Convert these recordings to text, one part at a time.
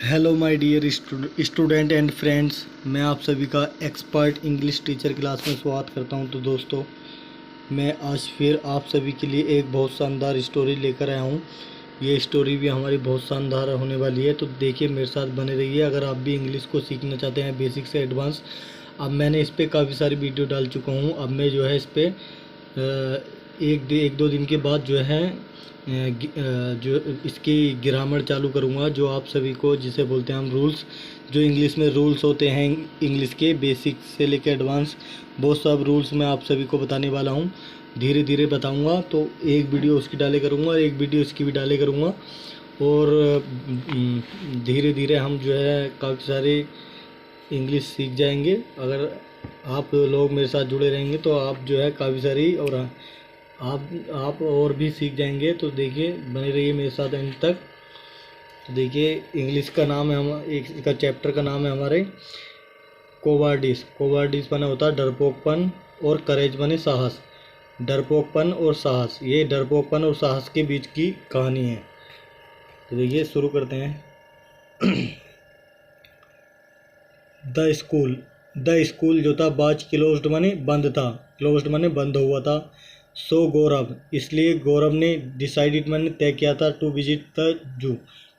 Hello my dear student and friends, मैं आप सभी का एक्सपर्ट इंग्लिश टीचर क्लास में स्वागत करता हूं। तो दोस्तों, मैं आज फिर आप सभी के लिए एक बहुत शानदार स्टोरी लेकर आया हूं। ये स्टोरी भी हमारी बहुत शानदार होने वाली है, तो देखिए मेरे साथ बने रहिए। अगर आप भी इंग्लिश को सीखना चाहते हैं बेसिक से एडवांस, अब मैंने इस पर काफ़ी सारी वीडियो डाल चुका हूँ। अब मैं जो है इस पर एक दो दिन के बाद जो है जो इसकी ग्रामर चालू करूँगा, जो आप सभी को जिसे बोलते हैं हम रूल्स, जो इंग्लिश में रूल्स होते हैं इंग्लिश के बेसिक से लेकर एडवांस, वो सब रूल्स मैं आप सभी को बताने वाला हूँ। धीरे धीरे बताऊँगा, तो एक वीडियो उसकी डाले करूँगा और एक वीडियो इसकी भी डाले करूँगा। और धीरे धीरे हम जो है काफ़ी सारे इंग्लिश सीख जाएंगे। अगर आप लोग मेरे साथ जुड़े रहेंगे तो आप जो है काफ़ी सारी और आप और भी सीख जाएंगे। तो देखिए, बने रहिए मेरे साथ एंड तक। तो देखिए, इंग्लिश का नाम है इसका चैप्टर का नाम है हमारे कोवार्डिस। कोवार्डिस बना होता है डरपोकपन, और करेज बने साहस। डरपोकपन और साहस, ये डरपोकपन और साहस के बीच की कहानी है। तो देखिए, शुरू करते हैं। द स्कूल जो था बाज क्लोज्ड माने बंद था, क्लोज्ड माने बंद हुआ था। सो गौरव, इसलिए गौरव ने डिसाइडेड माने तय किया था to visit the zoo.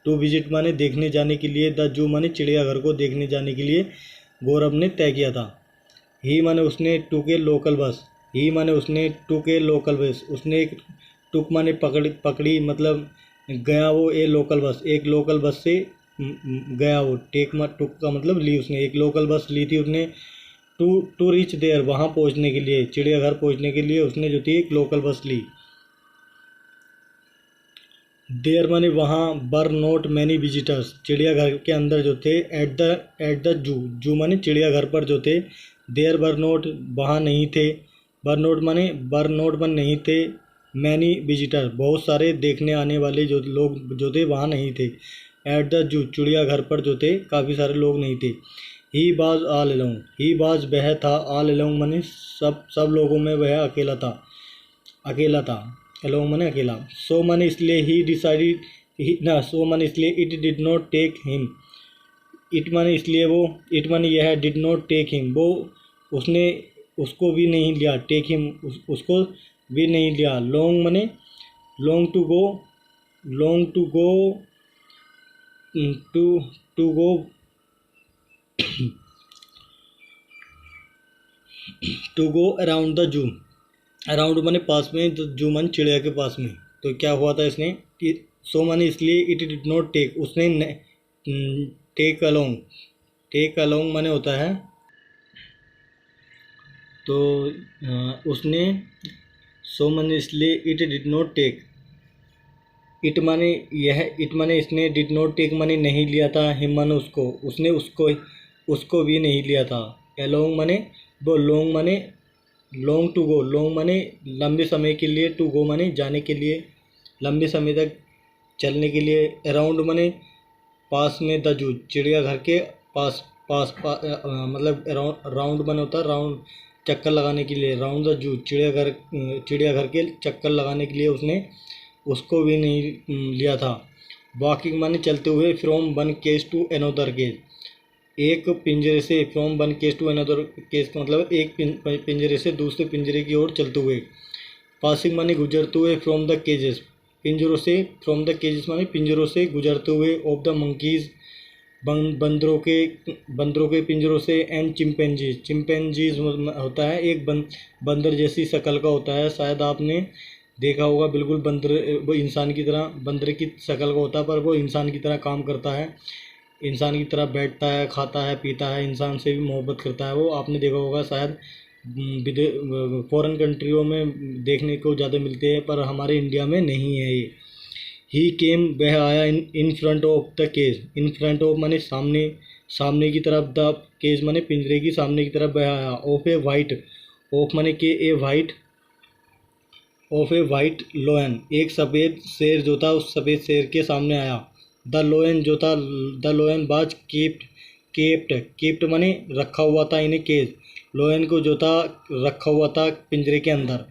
To visit माने देखने जाने के लिए, द जू माने चिड़ियाघर को देखने जाने के लिए गौरव ने तय किया था। ही माने उसने, टू के लोकल बस, ही माने उसने, टू के लोकल बस, उसने एक टुक माने पकड़ी मतलब गया वो, ए लोकल बस, एक लोकल बस से गया वो। टुक का मतलब ली, उसने एक लोकल बस ली थी उसने। टू रीच देयर, वहाँ पहुँचने के लिए, चिड़ियाघर पहुँचने के लिए उसने जो थी एक लोकल बस ली। देयर माने वहाँ, बर नोट मैनी विजिटर्स, चिड़ियाघर के अंदर जो थे, एट द जू, जू माने चिड़ियाघर पर जो थे, देयर बर नोट वहाँ नहीं थे, बर नोट मन नहीं थे, मैनी विजिटर बहुत सारे देखने आने वाले जो लोग जो थे वहाँ नहीं थे। एट द जू चिड़ियाघर पर जो थे काफ़ी सारे लोग नहीं थे। ही बाज ऑल अलोंग, ही बाज वह था, ऑल अलोंग माने सब लोगों में वह अकेला था, अकेला था। अलोंग माने अकेला। सो माने इसलिए, ही डिसाइडेड ना, सो माने इसलिए, it did not take him, it माने इसलिए वो, इट माने यह, डिड नॉट टेक हिम वो, उसने उसको भी नहीं लिया, टेक हिम उसको भी नहीं लिया। लॉन्ग माने long to go, long to go to to go to go around the zoo. Around माने पास में, द जू माने चिड़िया के पास में। तो क्या हुआ था इसने कि सो माने इसलिए, इट डिड नॉट टेक, उसने टेक अलोंग, टेक अलोंग माने होता है, तो उसने, सो माने इसलिए, it did not take, it माने यह, इट माने इसने, डिड नॉट टेक माने नहीं लिया था, हिम माने उसको, उसने उसको भी नहीं लिया था। अलोंग माने वो, लॉन्ग माने लॉन्ग टू गो, लॉन्ग माने लंबे समय के लिए, टू गो माने जाने के लिए, लंबे समय तक चलने के लिए। अराउंड माने पास में, द जू चिड़ियाघर के पास, मतलब राउंड माने होता है राउंड, चक्कर लगाने के लिए। राउंड द जू चिड़ियाघर के चक्कर लगाने के लिए उसने उसको भी नहीं लिया था। वॉकिंग माने चलते हुए, from one cage to another cage, एक पिंजरे से, from one cage to another cage का मतलब एक पिंजरे से दूसरे पिंजरे की ओर चलते हुए। पासिंग माने गुजरते हुए, फ्रॉम द केजेस पिंजरों से, फ्रॉम द केजेस माने पिंजरों से गुजरते हुए। ऑफ द मंकीज बंदरों के पिंजरों से। एंड चिंपैंजीज होता है एक बंदर जैसी शक्ल का होता है, शायद आपने देखा होगा। बिल्कुल बंदर, वो इंसान की तरह बंदर की शक्ल का होता है, पर वो इंसान की तरह काम करता है, इंसान की तरह बैठता है, खाता है, पीता है, इंसान से भी मोहब्बत करता है। वो आपने देखा होगा शायद, फॉरेन कंट्रियों में देखने को ज़्यादा मिलते हैं, पर हमारे इंडिया में नहीं है ये। ही केम, वह आया, in front of the cage, in front of माने सामने, सामने की तरफ, द केज माने पिंजरे की सामने की तरफ वह आया। ऑफ ए वाइट, ऑफ माने के a white, of a white lion, एक सफ़ेद शेर जो था उस सफ़ेद शेर के सामने आया। द लोयन जो था, द लोयन बाज केप्ट माने रखा हुआ था, इन्हें केज, लोयन को जो था रखा हुआ था पिंजरे के अंदर।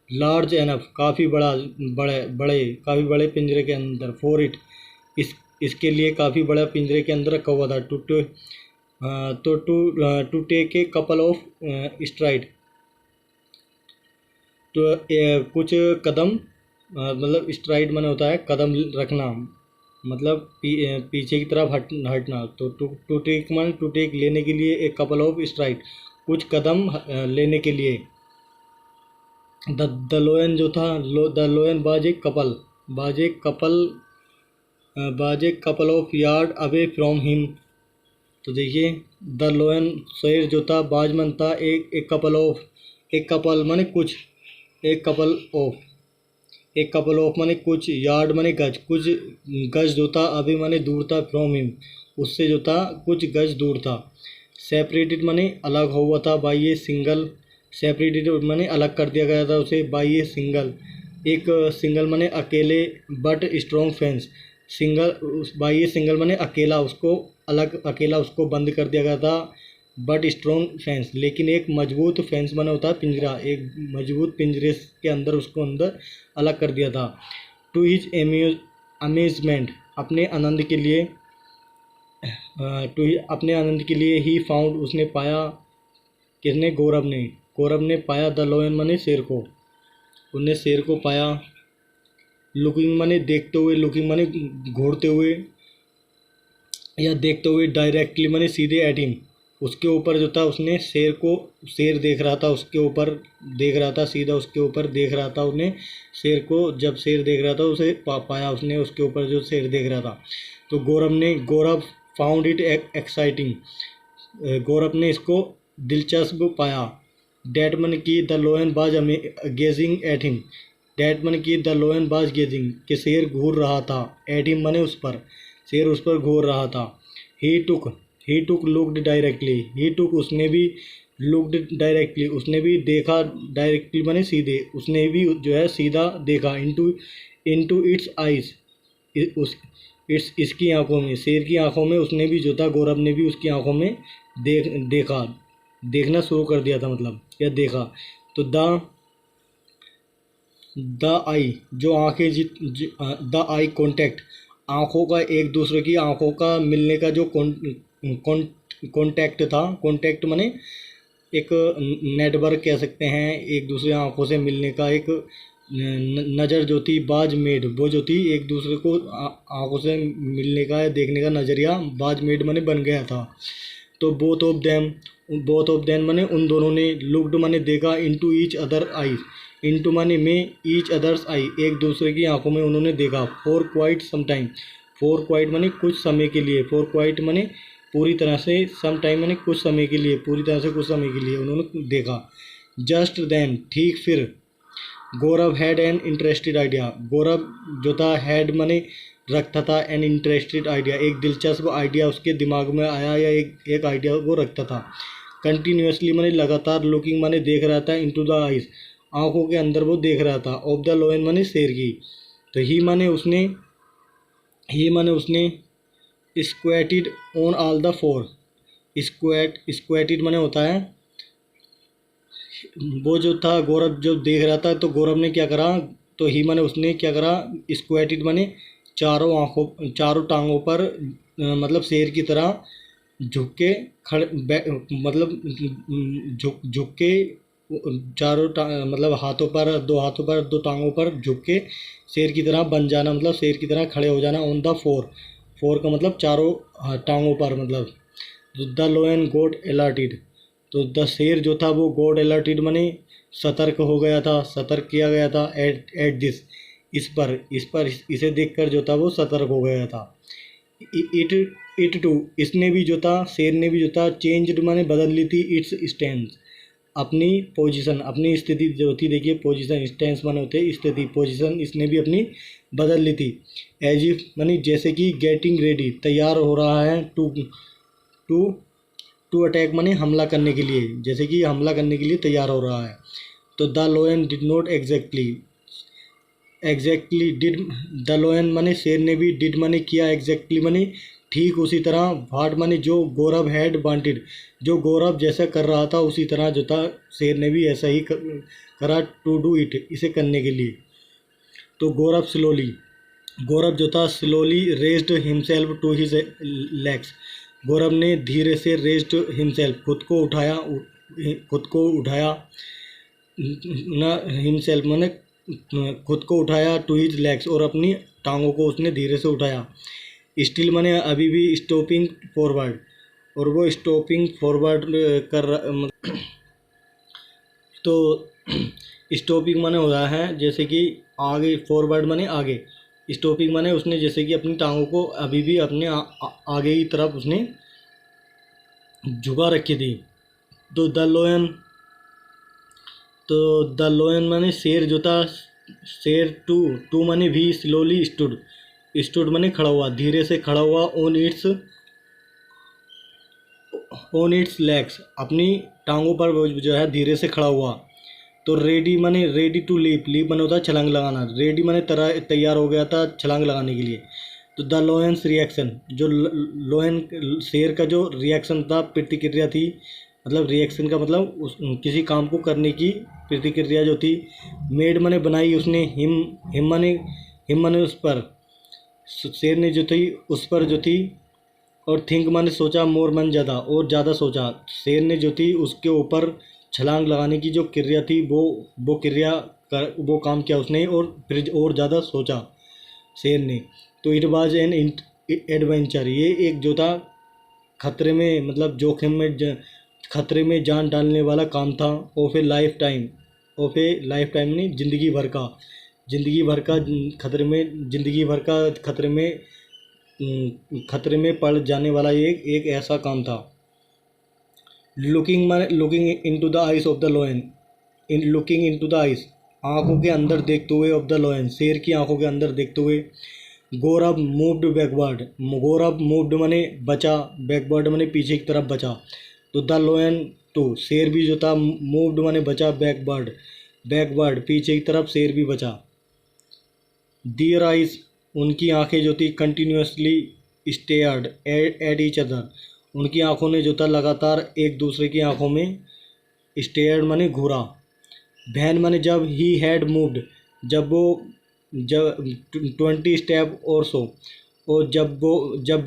लार्ज एनफ, काफ़ी बड़े काफ़ी बड़े पिंजरे के अंदर। फॉर इट, इसके लिए काफ़ी बड़ा पिंजरे के अंदर रखा हुआ था। To take a couple of stride, तो कुछ कदम, मतलब स्ट्राइड माने होता है कदम रखना, मतलब पीछे की तरफ हटना। तो टू टेक मान टू टेक लेने के लिए, एक कपल ऑफ स्ट्राइड कुछ कदम लेने के लिए। द लोयन जो था, द लोयन बाज ए couple of yard away from him. तो देखिए, द लोयन शेर जो था, बाज मन था एक कपल माने कुछ, एक कपल ऑफ माने कुछ, यार्ड माने गज, कुछ गज जो था, अभी माने दूर था, फ्रॉम हिम उससे जो था कुछ गज दूर था। सेपरेटेड माने अलग हुआ था, बाई ए सिंगल, सेपरेटेड माने अलग कर दिया गया था उसे, बाई ए सिंगल, एक सिंगल माने अकेले, but strong fence, by a single माने अकेला, उसको अलग, अकेला उसको बंद कर दिया गया था, बट स्ट्रॉन्ग फेंस, लेकिन एक मजबूत फेंस बना होता है पिंजरा, एक मजबूत पिंजरे के अंदर उसको अंदर अलग कर दिया था। टू हिज अमेजमेंट, अपने आनंद के लिए, ही फाउंड, उसने पाया, किसने, गौरव ने पाया, द लोयन माने शेर को, उन्हें शेर को पाया। लुकिंग माने देखते हुए, लुकिंग माने घूरते हुए या देखते हुए, डायरेक्टली माने सीधे, एट हिम उसके ऊपर जो था, उसने शेर देख रहा था, उसके ऊपर देख रहा था, सीधा उसके ऊपर देख रहा था, उन्हें शेर को, जब शेर देख रहा था उसे पाया उसने, उसके ऊपर जो शेर देख रहा था। तो गौरव फाउंड इट एक्साइटिंग, गौरव ने इसको दिलचस्प पाया। डैट मन की द लोयन बाज गेजिंग एट हिम, डैट मन की द लोयन बाज गेजिंग, कि शेर घूर रहा था, एट हिम मने उस पर, शेर उस पर घूर रहा था। ही टुक लुक्ड डायरेक्टली, ही टुक उसने भी, लुक्ड डायरेक्टली उसने भी देखा, डायरेक्टली माने सीधे, उसने भी जो है सीधा देखा, इनटू इट्स आइज, इसकी आंखों में, शेर की आंखों में उसने भी जो था, गौरव ने भी उसकी आंखों में देखना शुरू कर दिया था, मतलब या देखा। तो द आई, जो आंखें, द आई कॉन्टैक्ट, आंखों का, एक दूसरे की आंखों का मिलने का जो कॉन्टैक्ट था, कॉन्टैक्ट माने एक नेटवर्क कह सकते हैं, एक दूसरे आंखों से मिलने का एक नज़र जो थी, बाज मेड, वो जो थी एक दूसरे को आंखों से मिलने का या देखने का नज़रिया, बाज मेड माने बन गया था। तो बोथ ऑफ देम माने उन दोनों ने, लुक्ड माने देखा, into each other eyes, into माने में, ईच अदर्स आई, एक दूसरे की आंखों में उन्होंने देखा। For quite some time, for quite माने कुछ समय के लिए, फॉर क्वाइट माने पूरी तरह से, सम टाइम माने कुछ समय के लिए, पूरी तरह से कुछ समय के लिए उन्होंने देखा। जस्ट देन, ठीक फिर, गौरव हैड एन इंटरेस्टेड आइडिया, गौरव जो था, हैड माने रखता था, एन इंटरेस्टेड आइडिया, एक दिलचस्प आइडिया उसके दिमाग में आया, या एक आइडिया वो रखता था। कंटिन्यूसली माने लगातार, लुकिंग माने देख रहा था, इनटू द आइज, आंखों के अंदर वो देख रहा था, ऑफ द लोयन माने शेर की। तो ही माने उसने स्क्वेटेड ऑन ऑल द फोर, स्क्वेटेड माने होता है, वो जो था, गौरव जो देख रहा था, तो गौरव ने क्या करा, तो ही माने उसने क्या करा, स्क्वेटेड माने चारों टांगों पर, मतलब शेर की तरह झुक के खड़े, मतलब झुक के, मतलब दो हाथों पर, दो टांगों पर झुक के शेर की तरह बन जाना, मतलब शेर की तरह खड़े हो जाना। ऑन द फोर का मतलब चारों टांगों पर, मतलब द लोयन गोट अलर्टेड, तो द शेर जो था वो गोट अलर्टेड माने सतर्क हो गया था, सतर्क किया गया था, एट दिस, इसे देखकर जो था वो सतर्क हो गया था। इट टू, इसने भी जो था, शेर ने भी जो था, चेंज्ड माने बदल ली थी, इट्स स्टैंड, अपनी पोजीशन, अपनी स्थिति जो थी, देखिए पोजीशन, स्टैंड माने होते हैं स्थिति, पोजीशन इसने भी अपनी बदल ली थी। एज इफ माने जैसे कि, गेटिंग रेडी, तैयार हो रहा है, टू अटैक माने हमला करने के लिए, जैसे कि हमला करने के लिए तैयार हो रहा है। तो the लोयन did not exactly did, the लोयन माने शेर ने भी, डिड माने किया, एग्जैक्टली माने ठीक उसी तरह, वाट माने जो, गौरव हैड वांटेड, जो गौरव जैसा कर रहा था उसी तरह जो था, शेर ने भी ऐसा ही करा, टू डू इट, इसे करने के लिए। तो गौरव गौरव जो था slowly raised himself to his legs. Gaurav ने धीरे से रेज्ड हिमसेल्फ खुद को उठाया ना, हिमसेल्फ माने खुद को उठाया, टू हिज लेग्स और अपनी टांगों को उसने धीरे से उठाया। स्टिल माने अभी भी, स्टॉपिंग फॉरवर्ड और वो स्टॉपिंग फॉरवर्ड कर रहा। तो स्टॉपिंग माने हो रहा है जैसे कि आगे, फॉरवर्ड माने आगे, स्टॉपिंग माने उसने जैसे कि अपनी टांगों को अभी भी अपने आगे की तरफ उसने झुका रखी थी। तो द लोयन माने शेर जो था, शेर टू माने भी, स्लोली स्टूड माने खड़ा हुआ, धीरे से खड़ा हुआ, ऑन इट्स लेग्स अपनी टांगों पर वो जो है धीरे से खड़ा हुआ। तो रेडी माने रेडी टू लीप माने होता है छलांग लगाना, रेडी माने तैयार हो गया था छलांग लगाने के लिए। तो द लोयंस रिएक्शन, जो लोयन शेर का जो रिएक्शन था, प्रतिक्रिया थी, मतलब रिएक्शन का मतलब किसी काम को करने की प्रतिक्रिया जो थी, मेड माने बनाई उसने, हिम माने उस पर, शेर ने जो थी उस पर जो थी, और थिंक माने सोचा, मोर मन ज़्यादा और ज़्यादा सोचा। शेर ने जो थी उसके ऊपर छलांग लगाने की जो क्रिया थी, वो काम किया उसने, और फिर और ज़्यादा सोचा शेर ने। तो इट वाज एन एडवेंचर, ये एक जो था खतरे में, मतलब जोखिम में, खतरे में जान डालने वाला काम था। ऑफ ए लाइफ टाइम नहीं, ज़िंदगी भर का खतरे में पड़ जाने वाला एक ऐसा काम था। Looking into the eyes of the लोयन, looking into the eyes, आंखों के अंदर देखते हुए, ऑफ द लोयन, शेर की आंखों के अंदर देखते हुए। गौरव मूव्ड बैकवर्ड, गौरव मूव्ड माने बचा, बैकवर्ड माने पीछे की तरफ बचा। तो द लोयन टू, शेर भी जो था, मूव्ड माने बचा, बैकवर्ड पीछे की तरफ शेर भी बचा। दियर आइज, उनकी आंखें जो थी, continuously stared at each other, उनकी आंखों ने जो था लगातार एक दूसरे की आंखों में, स्टेयर्ड माने घूरा। वैन माने जब, ही हैड मूव्ड, जब 20 स्टेप और सो, और जब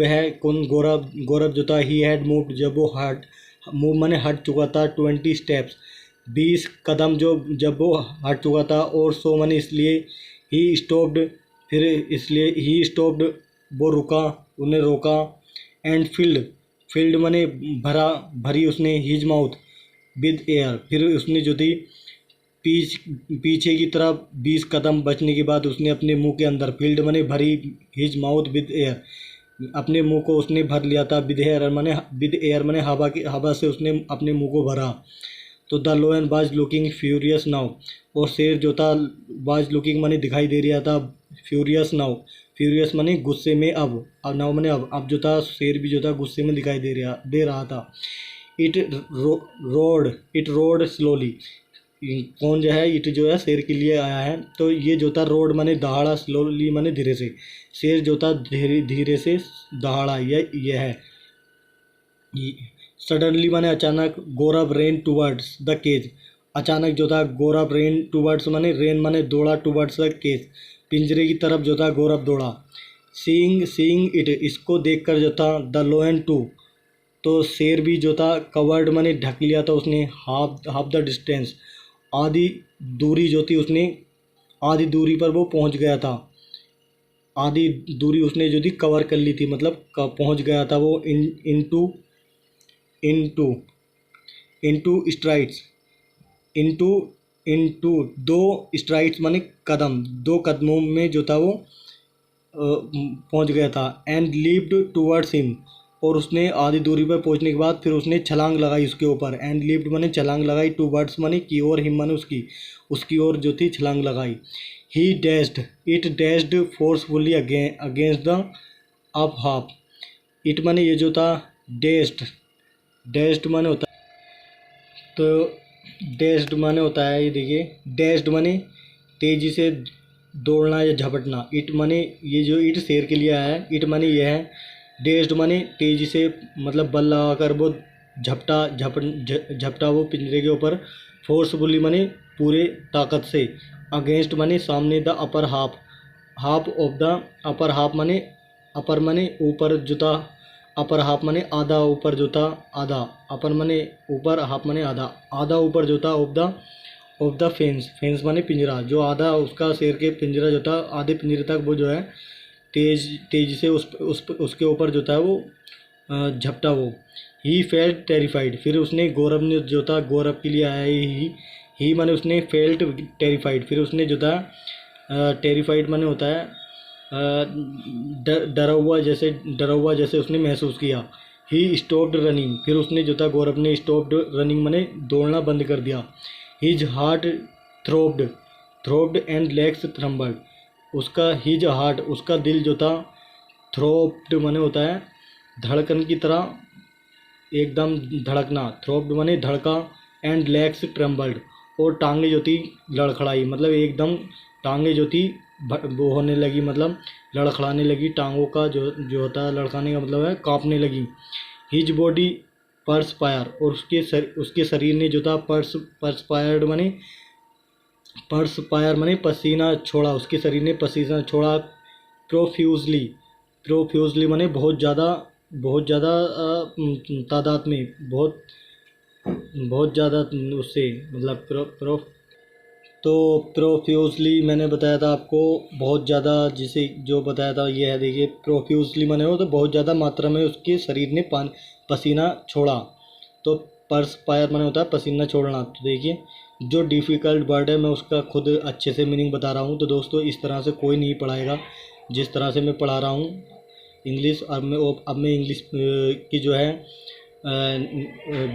वह कौन, गौरव जो था, ही हैड मूव्ड, जब वो मूव माने हट चुका था, 20 स्टेप्स 20 कदम, जब वो हट चुका था, और सो माने इसलिए, ही स्टॉप्ड, फिर इसलिए ही स्टॉप्ड, वो रुका, उन्हें रोका। एंड फिल्ड माने भरी उसने, हिज माउथ विद एयर, फिर उसने जो थी पीछे की तरफ 20 कदम बचने के बाद उसने अपने मुंह के अंदर, फील्ड माने भरी, हिज माउथ विद एयर, अपने मुंह को उसने भर लिया था, विद एयर माने हवा से उसने अपने मुंह को भरा। तो the लोयन was looking furious now, और शेर जो था, वाज लुकिंग माने दिखाई दे रहा था, फ्यूरियस नाउ, फ्यूरियस माने गुस्से में, अब नाउ माने अब जो था शेर भी जो था गुस्से में दिखाई दे रहा था। इट रोड स्लोली, कौन जो है, इट जो है शेर के लिए आया है। तो ये जो था रोड माने दहाड़ा, स्लोली माने धीरे से, शेर जो था धीरे से दहाड़ा, यह है। सडनली माने अचानक, गौरव रेन टूवर्ड्स द केज, अचानक जो था गौरव रेन टूवर्ड्स माने दौड़ा, टूवर्ड्स द केज, पिंजरे की तरफ जो था गौरव दौड़ा। सीइंग इट, इसको देखकर जो था, द लोयन टू, तो शेर भी जो था, कवर्ड माने ढक लिया था उसने, हाफ द डिस्टेंस, आधी दूरी जो थी उसने, आधी दूरी पर वो पहुंच गया था, आधी दूरी उसने जो थी कवर कर ली थी, मतलब पहुंच गया था वो। इनटू स्ट्राइड्स, इनटू 2 स्ट्राइड्स माने कदम, 2 कदमों में जो था वो पहुंच गया था। एंड लीप्ड टूवर्ड्स हिम, और उसने आधी दूरी पर पहुंचने के बाद फिर उसने छलांग लगाई उसके ऊपर। एंड लीप्ड माने छलांग लगाई, टूवर्ड्स माने की ओर, हिम माने उसकी ओर जो थी छलांग लगाई। He dashed forcefully against the up half, it माने ये जो था, डैश्ड माने होता है, तो डैश्ड माने होता है, ये देखिए, डैश्ड माने तेजी से दौड़ना या झपटना। इट माने ये जो इट शेर के लिए आया है, इट माने ये है, डैश्ड माने तेजी से, मतलब बल लगाकर वो झपटा वो पिंजरे के ऊपर, फोर्सफुली माने पूरे ताकत से, अगेंस्ट माने सामने, the upper half of the upper half माने अपर माने ऊपर जूता, अपर हाफ माने आधा ऊपर जूता आधा, अपर माने ऊपर हाफ माने आधा, आधा ऊपर जूता ऑफ द फेंस, फेंस माने पिंजरा, जो आधा उसका शेर के पिंजरा जो था आधे पिंजरे तक वो जो है तेज तेज से उसके ऊपर जो था वो झपटा वो। ही फेल्ट टेरिफाइड, फिर उसने गौरव ने जो था गौरव के लिए आया ही माने उसने फेल्ट टेरिफाइड, फिर उसने जो था टेरिफाइड माने होता है डरा हुआ जैसे उसने महसूस किया। ही स्टॉप्ड रनिंग, फिर उसने जो था गौरव ने स्टॉप्ड रनिंग माने दौड़ना बंद कर दिया। हिज हार्ट थ्रोब्ड एंड लेग्स थ्रम्बल्ड, उसका हिज हार्ट उसका दिल जो था थ्रोब्ड माने होता है धड़कन की तरह एकदम धड़कना, थ्रोब्ड माने धड़का, एंड लेग्स ट्रम्बल्ड, और टांगे जो थी लड़खड़ाई, मतलब एकदम टांगे जो थी वो होने लगी, मतलब लड़खड़ाने लगी, टांगों का जो होता है लड़खाने का मतलब है कांपने लगी। हिज बॉडी पर्सपायर, और उसके शरीर ने जो था पर्सपायर माने पसीना छोड़ा, उसके शरीर ने पसीना छोड़ा। प्रोफ्यूजली माने बहुत ज़्यादा तादाद में, बहुत ज़्यादा उससे मतलब तो प्रोफ्यूजली मैंने बताया था आपको बहुत ज़्यादा, जिसे जो बताया था ये है, देखिए प्रोफ्यूजली माने हो तो बहुत ज़्यादा मात्रा में उसके शरीर ने पसीना छोड़ा, तो पर्सपायर माने होता है पसीना छोड़ना। तो देखिए जो डिफ़िकल्ट वर्ड है मैं उसका खुद अच्छे से मीनिंग बता रहा हूँ, तो दोस्तों इस तरह से कोई नहीं पढ़ाएगा जिस तरह से मैं पढ़ा रहा हूँ इंग्लिश। अब मैं इंग्लिश की जो है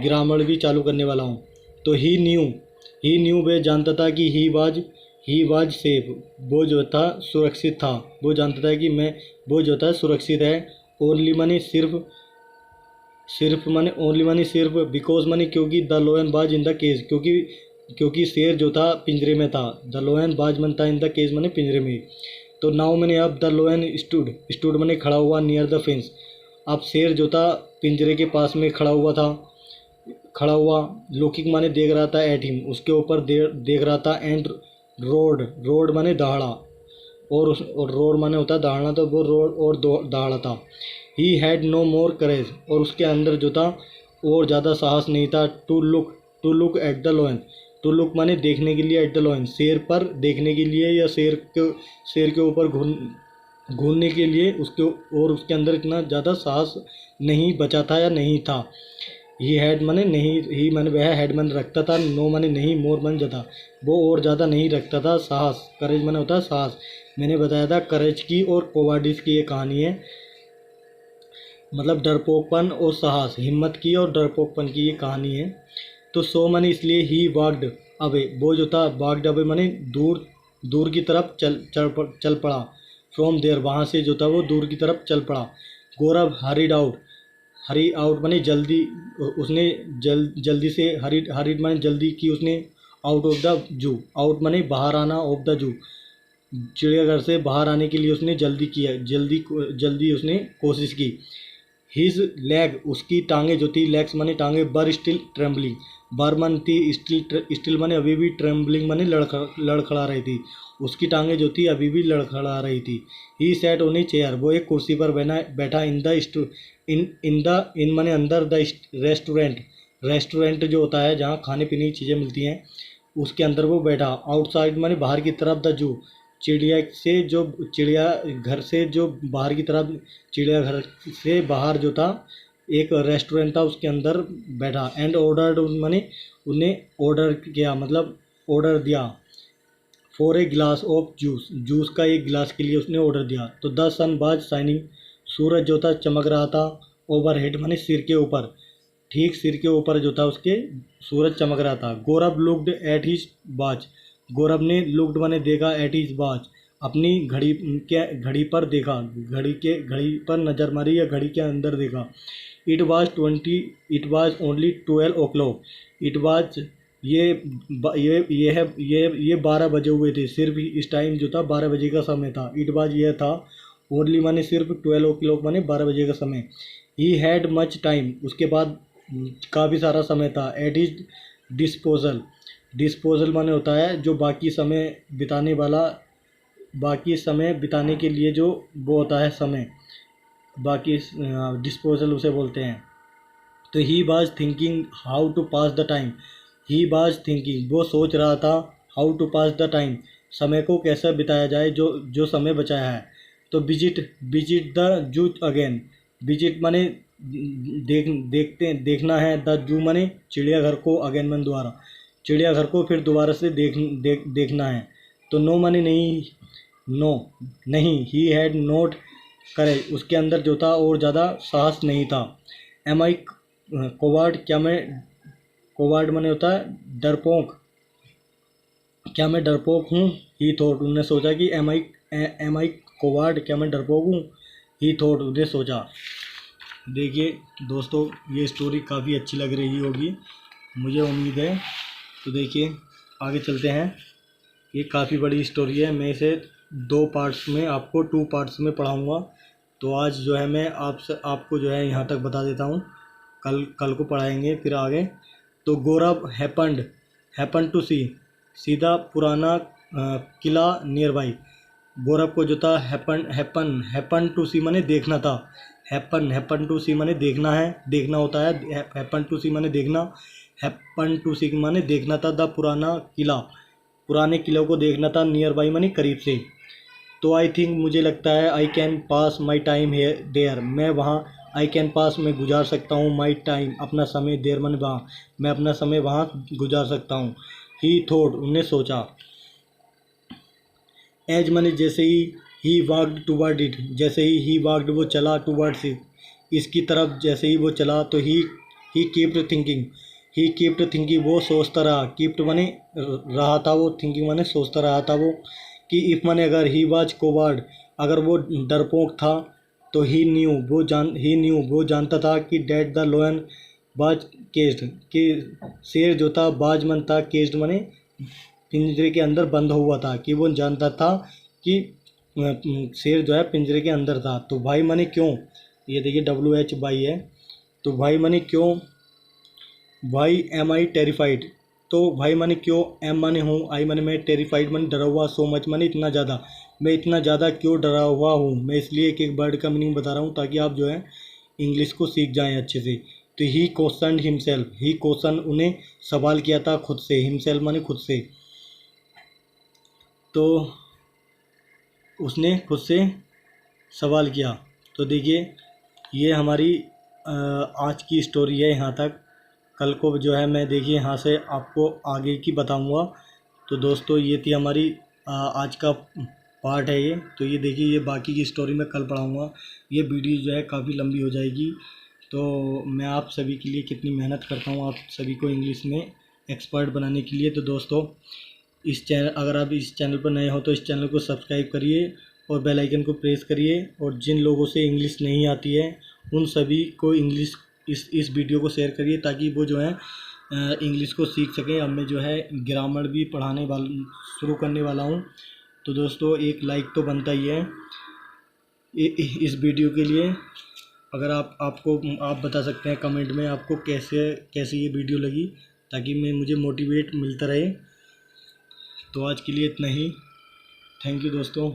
ग्रामर भी चालू करने वाला हूँ। तो ही न्यू वे जानता था कि ही वाज सेफ, वो जो था सुरक्षित था, वो जानता था कि मैं वो जो था सुरक्षित है। ओनली माने सिर्फ माने ओनली माने सिर्फ, बिकॉज माने क्योंकि, द लोयन बाज इन द केज, क्योंकि शेर जो था पिंजरे में था, द लोयन बाज मन था इन द केज माने पिंजरे में। तो नाउ मैंने अब द लोयन स्टूड माने खड़ा हुआ, नियर द फेंस, अब शेर जो था पिंजरे के पास में खड़ा हुआ, लुकिंग माने देख रहा था, एट हिम उसके ऊपर देख रहा था, एंड रोड माने दहाड़ा, और रोड माने होता है दहाड़ना, तो वो रोड और दहाड़ा था। ही हैड नो मोर करेज, और उसके अंदर जो था और ज़्यादा साहस नहीं था, to look at the lion, to look माने देखने के लिए, एट द लोयन शेर पर देखने के लिए, या शेर के ऊपर घूमने के लिए, उसके अंदर इतना ज़्यादा साहस नहीं बचा था या नहीं था। ही हैड माने नहीं, ही माने वह हैड माने रखता था, नो माने नहीं, मोर माने ज़्यादा, वो और ज़्यादा नहीं रखता था साहस। करेज माने होता है साहस, मैंने बताया था करेज की और कोवार्डिस की ये कहानी है, मतलब डरपोकपन और साहस, हिम्मत की और डरपोकपन की ये कहानी है। तो सो माने इसलिए ही वाग्ड अवे, वो जो था वाग्ड अवे माने दूर की तरफ चल पड़ा, फ्रॉम देयर, वहाँ से जो था वो दूर की तरफ चल पड़ा। गौरव हरी आउट माने जल्दी, उसने जल्दी से हरीड माने जल्दी की उसने, out of the zoo, out माने बाहर आना, ऑफ द जू चिड़ियाघर से बाहर आने के लिए उसने जल्दी उसने कोशिश की। हिज लेग, उसकी टांगे जो थी, लेग्स माने टांगे, बर स्टिल ट्रेम्बलिंग, बर मन थी, स्टिल माने अभी भी, ट्रेम्बलिंग माने लड़खड़ा रही थी, उसकी टांगे जो थी अभी भी लड़खड़ा रही थी। He sat on a chair, वो एक कुर्सी पर बैठा, इन माने अंदर, द रेस्टोरेंट जो होता है जहाँ खाने पीने की चीज़ें मिलती हैं उसके अंदर वो बैठा। आउटसाइड माने बाहर की तरफ, द जू चिड़ियाघर से जो बाहर की तरफ, चिड़ियाघर से बाहर जो था एक रेस्टोरेंट था उसके अंदर बैठा। एंड ऑर्डर्ड माने उन्हें ऑर्डर किया, मतलब ऑर्डर दिया, for a glass of juice का एक गिलास के लिए उसने ऑर्डर दिया। तो द सन वाज शाइनिंग, सूरज जो था चमक रहा था, ओवर हेड माने सिर के ऊपर, ठीक सिर के ऊपर जो था उसके सूरज चमक रहा था। गौरव लुक्ड एट हिज वॉच, गौरव ने लुक्ड माने देखा, एट हिज वॉच अपनी घड़ी पर देखा, घड़ी पर नज़र मारी या घड़ी के अंदर देखा। It was only 12 o'clock, it was ये 12 बजे हुए थे, सिर्फ इस टाइम जो था 12 बजे का समय था। इट वाज यह था, ओनली माने सिर्फ, 12 o'clock माने 12 बजे का समय। ही हैड मच टाइम, उसके बाद काफ़ी सारा समय था। एट हिज डिस्पोजल माने होता है जो बाकी समय बिताने वाला, बाकी समय बिताने के लिए जो वो होता है समय, बाकी डिस्पोजल उसे बोलते हैं। तो he was thinking how to pass the time, he was thinking वो सोच रहा था, how to pass the time समय को कैसे बिताया जाए, जो जो समय बचाया है। तो विजिट द जू अगेन, विजिट माने देखना है, द जू माने चिड़ियाघर को, अगेन माने दोबारा, चिड़ियाघर को फिर दोबारा से देखना है। तो नो माने नहीं, नो नहीं, ही हैड नोट करेज, उसके अंदर जो था और ज़्यादा साहस नहीं था। एम आई कोवार्ड, क्या मैं कोवार्ड माने होता है डरपोक, क्या मैं डरपोक हूँ। ही थॉट, उन्होंने सोचा कि एम आई कोवार्ड, क्या मैं डरपोक हूँ। ही थॉट, उन्हें सोचा। देखिए दोस्तों, ये स्टोरी काफ़ी अच्छी लग रही होगी, मुझे उम्मीद है। तो देखिए आगे चलते हैं। ये काफ़ी बड़ी स्टोरी है, मैं इसे 2 पार्ट्स में, आपको 2 पार्ट्स में पढ़ाऊँगा। तो आज जो है मैं आपको जो है यहाँ तक बता देता हूँ, कल को पढ़ाएंगे फिर आगे। तो गौरव हैपन टू सीधा पुराना किला नियर बाई। गौरव को जो था हैपन टू सी माने देखना था, हैपन टू सी माने देखना है, देखना होता है। हैपन टू सी माने देखना, हैपन टू सी माने देखना था द पुराना किला, पुराने किले को देखना था। नियर बाई माने करीब से। तो आई थिंक, मुझे लगता है, I can pass my time here there, मैं वहाँ, आई कैन पास मैं गुजार सकता हूँ, माई टाइम अपना समय, देयर माने वहाँ, मैं अपना समय वहाँ गुजार सकता हूँ। ही थॉट, उन्हें सोचा। एज माने जैसे ही वॉकड टुवर्ड इट, जैसे ही वॉकड वो चला, टुवर्ड्स इट इसकी तरफ, जैसे ही वो चला। तो ही कीप्ड थिंकिंग, ही कीप्ड थिंकिंग वो सोचता रहा, कीप्ड माने रहा था, वो थिंकिंग माने सोचता रहा था वो, कि इफ़ माने अगर, ही वाज कोवर्ड अगर वो डरपोक था। तो ही न्यू वो जानता था कि डेट द लोयन बाज केस्ड, कि शेर जो था बाजमन था, केस्ड माने पिंजरे के अंदर बंद हुआ था, कि वो जानता था कि शेर जो है पिंजरे के अंदर था। तो भाई माने क्यों, ये देखिए WH भाई है। तो भाई माने क्यों, भाई एम आई टेरिफाइड, तो भाई माने क्यों, एम माने हूँ, आई माने मैं, टेरिफाइड माने डरा हुआ, सो मच माने इतना ज़्यादा, मैं इतना ज़्यादा क्यों डरा हुआ हूँ। मैं इसलिए एक एक वर्ड का मीनिंग बता रहा हूँ ताकि आप जो है इंग्लिश को सीख जाएं अच्छे से। तो ही क्वेश्चन हिमसेल्फ, ही क्वेश्चन उन्हें सवाल किया था खुद से, हिमसेल्फ माने खुद से। तो उसने खुद से सवाल किया। तो देखिए ये हमारी आज की स्टोरी है यहाँ तक। कल को जो है मैं, देखिए यहाँ से आपको आगे की बताऊँगा। तो दोस्तों ये थी हमारी आज का पार्ट है ये। तो ये देखिए, ये बाकी की स्टोरी मैं कल पढ़ाऊँगा। ये वीडियो जो है काफ़ी लंबी हो जाएगी। तो मैं आप सभी के लिए कितनी मेहनत करता हूँ, आप सभी को इंग्लिश में एक्सपर्ट बनाने के लिए। तो दोस्तों इस चैनल, अगर आप इस चैनल पर नए हो तो इस चैनल को सब्सक्राइब करिए और बेल आइकन को प्रेस करिए। और जिन लोगों से इंग्लिश नहीं आती है उन सभी को इंग्लिश, इस वीडियो को शेयर करिए ताकि वो जो है इंग्लिश को सीख सकें। अब मैं जो है ग्रामर भी पढ़ाने शुरू करने वाला हूँ। तो दोस्तों एक लाइक तो बनता ही है इस वीडियो के लिए। अगर आप बता सकते हैं कमेंट में आपको कैसे ये वीडियो लगी, ताकि मुझे मोटिवेट मिलता रहे। तो आज के लिए इतना ही। थैंक यू दोस्तों।